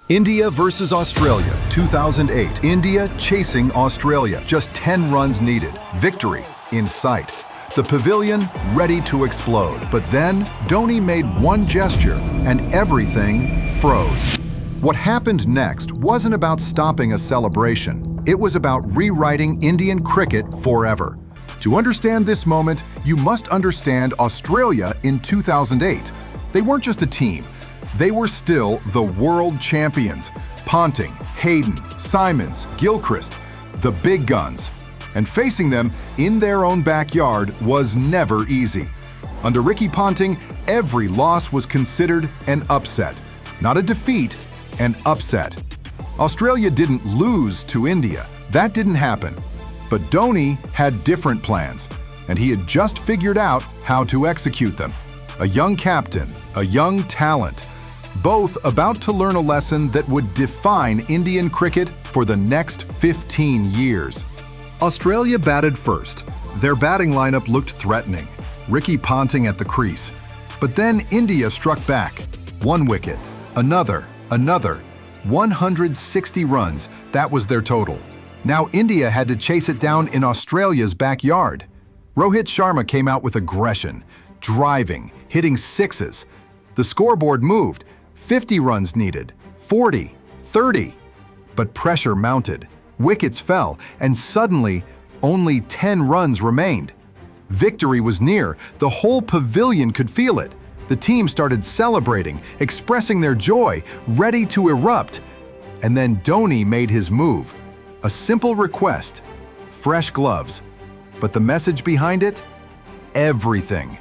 India versus Australia, 2008. India chasing Australia. Just 10 runs needed. Victory in sight. The pavilion ready to explode. But then, Dhoni made one gesture and everything froze. What happened next wasn't about stopping a celebration. It was about rewriting Indian cricket forever. To understand this moment, you must understand Australia in 2008. They weren't just a team. They were still the world champions. Ponting, Hayden, Simons, Gilchrist, the big guns. And facing them in their own backyard was never easy. Under Ricky Ponting, every loss was considered an upset. Not a defeat, an upset. Australia didn't lose to India. That didn't happen. But Dhoni had different plans, and he had just figured out how to execute them. A young captain, a young talent, both about to learn a lesson that would define Indian cricket for the next 15 years. Australia batted first. Their batting lineup looked threatening. Ricky Ponting at the crease. But then India struck back. One wicket, another. 160 runs, that was their total. Now India had to chase it down in Australia's backyard. Rohit Sharma came out with aggression, driving, hitting sixes. The scoreboard moved. 50 runs needed, 40, 30. But pressure mounted, wickets fell, and suddenly only 10 runs remained. Victory was near. The whole pavilion could feel it. The team started celebrating, expressing their joy, ready to erupt. And then Dhoni made his move. A simple request, fresh gloves. But the message behind it? Everything.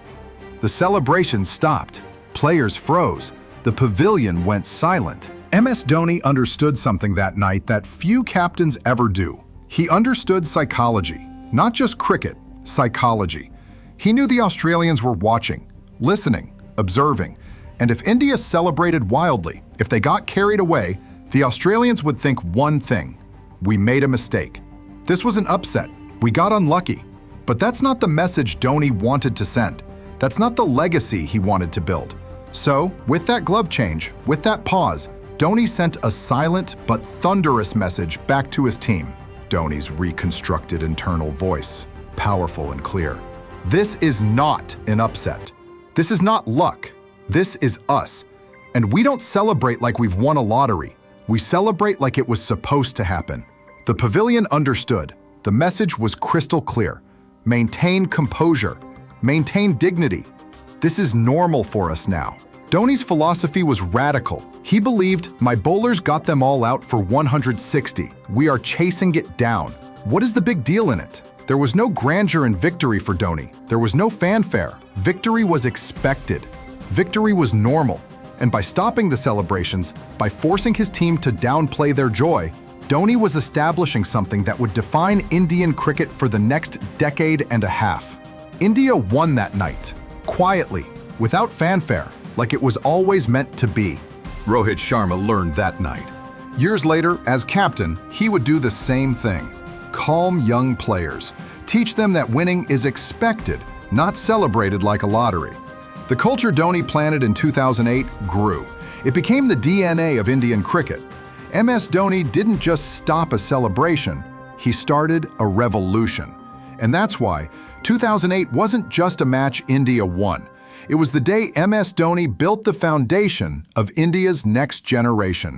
The celebration stopped. Players froze. The pavilion went silent. MS Dhoni understood something that night that few captains ever do. He understood psychology, not just cricket, psychology. He knew the Australians were watching, listening, observing, and if India celebrated wildly, if they got carried away, the Australians would think one thing: we made a mistake. This was an upset. We got unlucky. But that's not the message Dhoni wanted to send. That's not the legacy he wanted to build. So, with that glove change, with that pause, Dhoni sent a silent but thunderous message back to his team. Dhoni's reconstructed internal voice, powerful and clear. This is not an upset. This is not luck. This is us. And we don't celebrate like we've won a lottery. We celebrate like it was supposed to happen. The pavilion understood. The message was crystal clear. Maintain composure. Maintain dignity. This is normal for us now. Dhoni's philosophy was radical. He believed, my bowlers got them all out for 160. We are chasing it down. What is the big deal in it? There was no grandeur in victory for Dhoni. There was no fanfare. Victory was expected. Victory was normal. And by stopping the celebrations, by forcing his team to downplay their joy, Dhoni was establishing something that would define Indian cricket for the next decade and a half. India won that night, quietly, without fanfare, like it was always meant to be. Rohit Sharma learned that night. Years later, as captain, he would do the same thing. Calm young players. Teach them that winning is expected, not celebrated like a lottery. The culture Dhoni planted in 2008 grew. It became the DNA of Indian cricket. MS Dhoni didn't just stop a celebration, he started a revolution. And that's why 2008 wasn't just a match India won. It was the day MS Dhoni built the foundation of India's next generation.